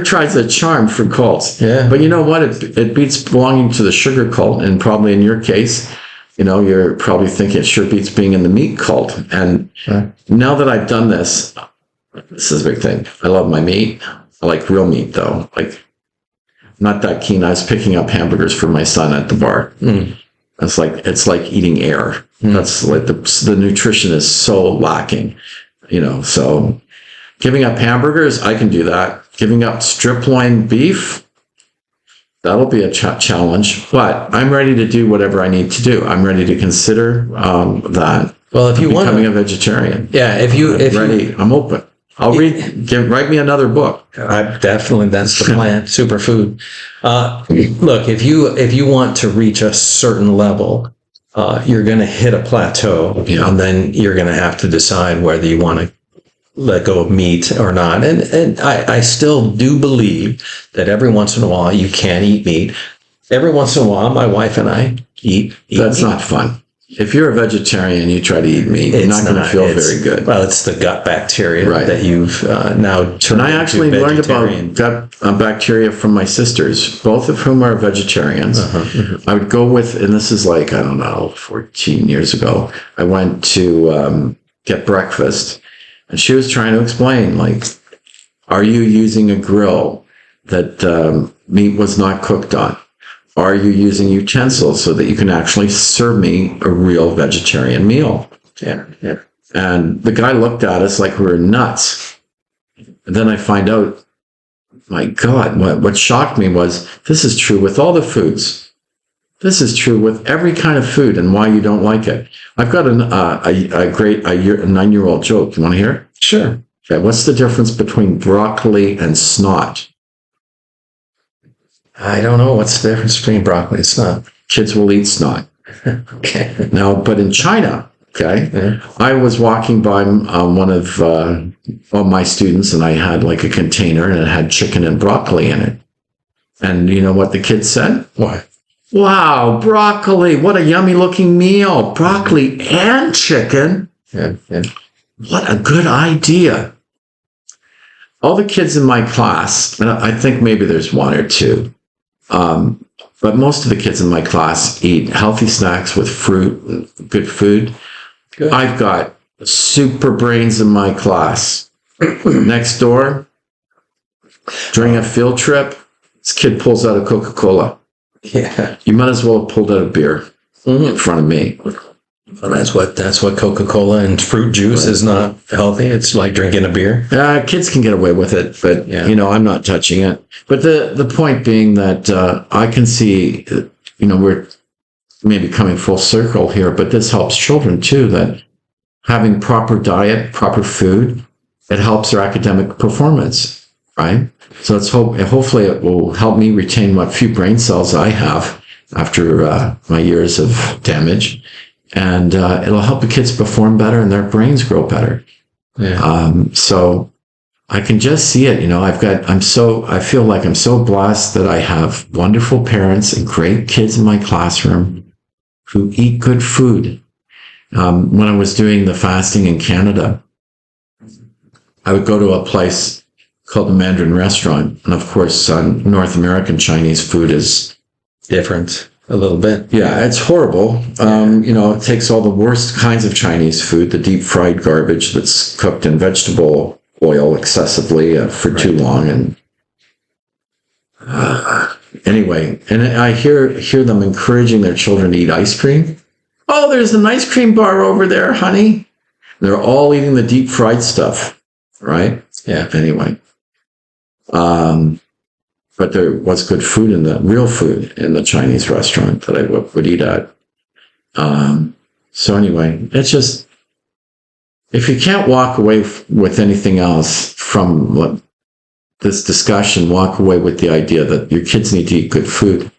tries a charm for cults. Yeah. But you know what? It beats belonging to the sugar cult. And probably in your case, you're probably thinking it sure beats being in the meat cult. And now that I've done this is a big thing. I love my meat. I like real meat, though. Like, not that keen. I was picking up hamburgers for my son at the bar. It's like eating air. That's like the nutrition is so lacking, so giving up hamburgers, I can do that. Giving up strip loin beef, that'll be a challenge, but I'm ready to do whatever I need to do. I'm ready to consider that. Well, if you want becoming a vegetarian. Yeah. I'm open. I'll write me another book. Definitely, that's the plan. Superfood. Look, if you want to reach a certain level, you're going to hit a plateau, and then you're going to have to decide whether you want to let go of meat or not. And I still do believe that every once in a while you can eat meat. Every once in a while, my wife and I eat That's meat. not fun. If you're a vegetarian and you try to eat meat, you're not going to feel very good. Well, it's the gut bacteria that you've now turned And I actually learned about gut bacteria from my sisters, both of whom are vegetarians. I would go with, and this is 14 years ago, I went to get breakfast, and she was trying to explain, are you using a grill that meat was not cooked on? Are you using utensils so that you can actually serve me a real vegetarian meal? Yeah. And the guy looked at us like we were nuts. And then I find out, my God, what shocked me was this is true with all the foods. This is true with every kind of food and why you don't like it. I've got a 9-year-old joke. You want to hear it? Sure. Okay. What's the difference between broccoli and snot? I don't know. What's the difference between broccoli and snot? Kids will eat snot. Okay. Now, but in China, I was walking by one of my students, and I had a container, and it had chicken and broccoli in it. And you know what the kids said? What? Wow, broccoli! What a yummy looking meal! Broccoli and chicken. Yeah. What a good idea. All the kids in my class, and I think maybe there's one or two, but most of the kids in my class eat healthy snacks with fruit, good food. Good. I've got super brains in my class. Next door, during a field trip, this kid pulls out a Coca-Cola. Yeah. You might as well have pulled out a beer in front of me. Well, that's what Coca-Cola and fruit juice is not healthy. It's like drinking a beer. Kids can get away with it, but I'm not touching it. But the point being that I can see, we're maybe coming full circle here, but this helps children too. That having proper diet, proper food, it helps their academic performance, right? So hopefully it will help me retain what few brain cells I have after my years of damage. And it'll help the kids perform better and their brains grow better. Yeah. So I can just see it. I feel like I'm so blessed that I have wonderful parents and great kids in my classroom who eat good food. When I was doing the fasting in Canada, I would go to a place called the Mandarin Restaurant. And of course, North American Chinese food is different a little bit. Yeah, it's horrible. It takes all the worst kinds of Chinese food, the deep fried garbage that's cooked in vegetable oil excessively for too long. And anyway, and I hear them encouraging their children to eat ice cream. Oh, there's an ice cream bar over there, honey. They're all eating the deep fried stuff. Right? Yeah. Anyway. But there was good food real food in the Chinese restaurant that I would eat at. So anyway, it's just, if you can't walk away with anything else from this discussion, walk away with the idea that your kids need to eat good food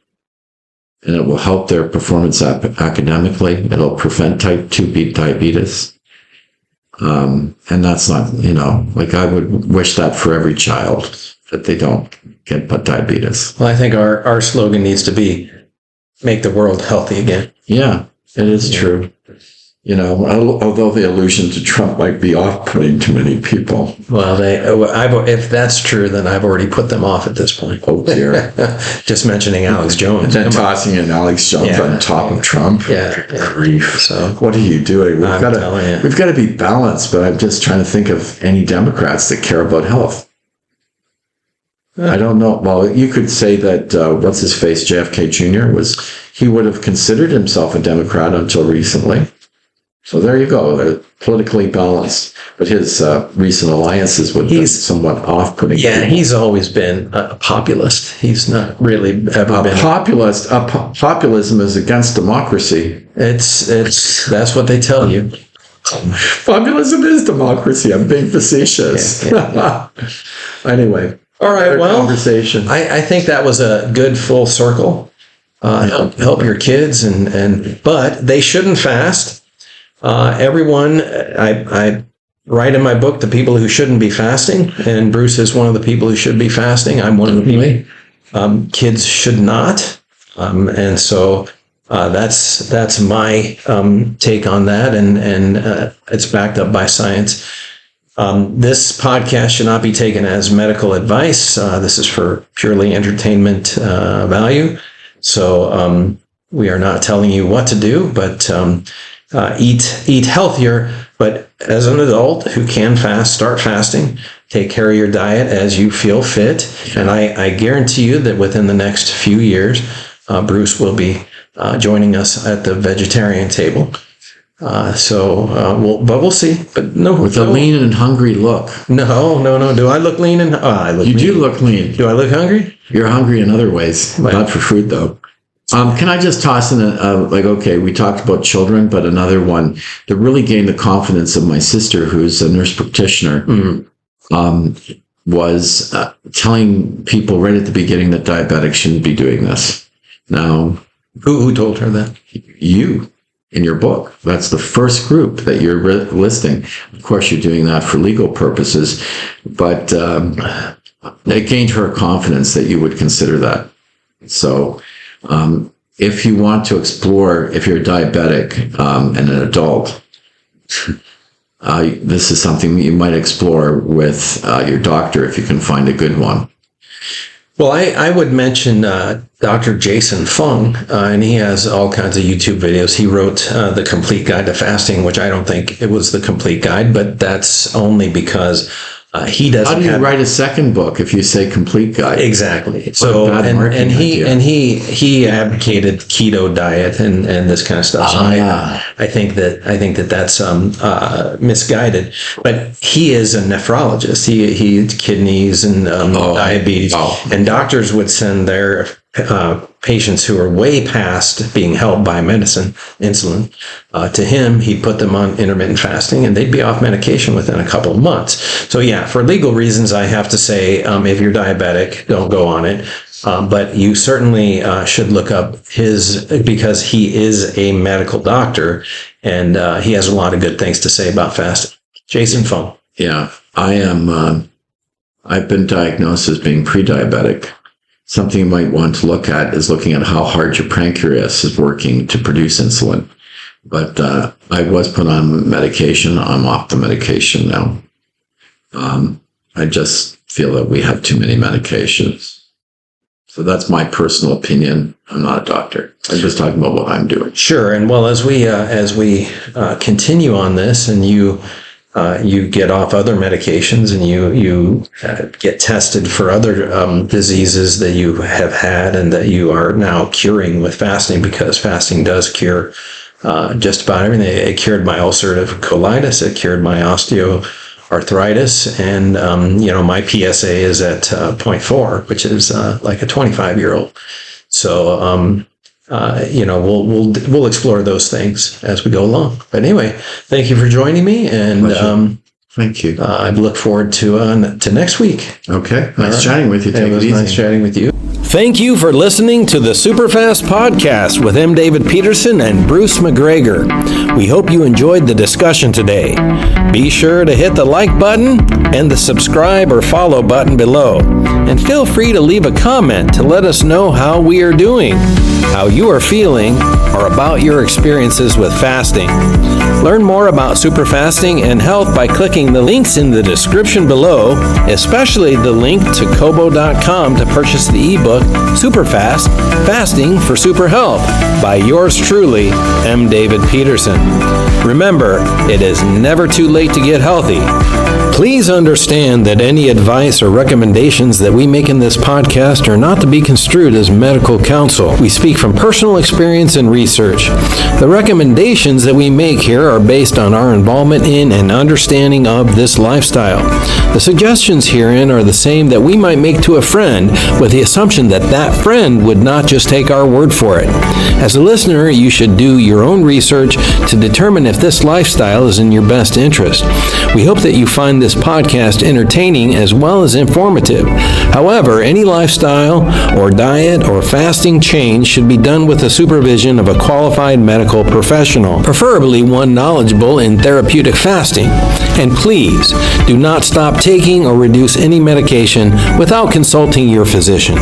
and it will help their performance academically. It'll prevent type 2 diabetes. And that's not, I would wish that for every child, that they don't get diabetes. Well, I think our slogan needs to be, make the world healthy again. Yeah, it is true. Although the allusion to Trump might be off-putting to many people. Well, if that's true, then I've already put them off at this point. Oh, dear. Just mentioning Alex Jones. And then tossing in Alex Jones on top of Trump. Yeah. Grief. So what are you doing? We've got to be balanced, but I'm just trying to think of any Democrats that care about health. I don't know. Well, you could say that, what's his face, JFK Jr. he would have considered himself a Democrat until recently. So there you go. They're politically balanced. But his recent alliances would be somewhat off-putting. Yeah, he's always been a populist. He's not really ever been populist. Populism is against democracy. That's what they tell you. Populism is democracy. I'm being facetious. Yeah. Anyway. All right. Well, conversation. I think that was a good full circle. Help your kids, but they shouldn't fast. Everyone, I write in my book the people who shouldn't be fasting, and Bruce is one of the people who should be fasting. I'm one of the people. Kids should not, and so that's my take on that, and it's backed up by science. This podcast should not be taken as medical advice. This is for purely entertainment value. So we are not telling you what to do, but eat healthier. But as an adult who can fast, start fasting. Take care of your diet as you feel fit. And I guarantee you that within the next few years, Bruce will be joining us at the vegetarian table. We'll see. But no, with a lean and hungry look. No. Do I look lean? You do look lean. Do I look hungry? You're hungry in other ways, not for food though. Can I just toss in we talked about children, but another one that really gained the confidence of my sister, who's a nurse practitioner, was telling people right at the beginning that diabetics shouldn't be doing this. Now, who told her that? You. In your book. That's the first group that you're listing. Of course, you're doing that for legal purposes, but it gained her confidence that you would consider that. So if you want to explore, if you're diabetic and an adult, this is something you might explore with your doctor if you can find a good one. Well, I would mention Dr. Jason Fung, and he has all kinds of YouTube videos. He wrote The Complete Guide to Fasting, which I don't think it was the complete guide, but that's only because he doesn't. How do you write a second book if you say complete guide? Exactly. So and he advocated keto diet and this kind of stuff. So I think that that's misguided. But he is a nephrologist. He had kidneys and diabetes, and doctors would send their patients who are way past being helped by medicine, insulin, to him. He'd put them on intermittent fasting, and they'd be off medication within a couple of months. So yeah, for legal reasons, I have to say, if you're diabetic, don't go on it. But you certainly should look up because he is a medical doctor, and he has a lot of good things to say about fasting. Jason Fung. Yeah, I've been diagnosed as being pre-diabetic. Something you might want to look at is looking at how hard your pancreas is working to produce insulin. But I was put on medication. I'm off the medication now. I just feel that we have too many medications. So that's my personal opinion. I'm not a doctor. I'm just talking about what I'm doing. Sure. And well, as we continue on this, and you get off other medications, and you get tested for other diseases that you have had and that you are now curing with fasting, because fasting does cure just about everything. It cured my ulcerative colitis. It cured my osteoarthritis. And, my PSA is at 0.4, which is like a 25-year-old. So, we'll explore those things as we go along. But anyway, thank you for joining me, and thank you. I look forward to next week. Okay, nice chatting with you. Take it easy. Nice chatting with you. Thank you for listening to the SuperFast Podcast with M. David Peterson and Bruce MacGregor. We hope you enjoyed the discussion today. Be sure to hit the like button and the subscribe or follow button below. And feel free to leave a comment to let us know how we are doing, how you are feeling, or about your experiences with fasting. Learn more about superfasting and health by clicking the links in the description below, especially the link to Kobo.com to purchase the ebook SuperFast, Fasting for Super Health by yours truly, M. David Peterson. Remember, it is never too late to get healthy. Please understand that any advice or recommendations that we make in this podcast are not to be construed as medical counsel. We speak from personal experience and research. The recommendations that we make here are based on our involvement in and understanding of this lifestyle. The suggestions herein are the same that we might make to a friend, with the assumption that that friend would not just take our word for it. As a listener, you should do your own research to determine if this lifestyle is in your best interest. We hope that you find this podcast entertaining as well as informative. However, any lifestyle or diet or fasting change should be done with the supervision of a qualified medical professional, preferably one knowledgeable in therapeutic fasting. And please, do not stop taking or reduce any medication without consulting your physician.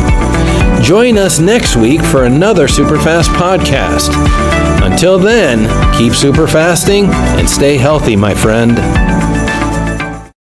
Join us next week for another SuperFast Podcast. Until then, keep superfasting and stay healthy, my friend.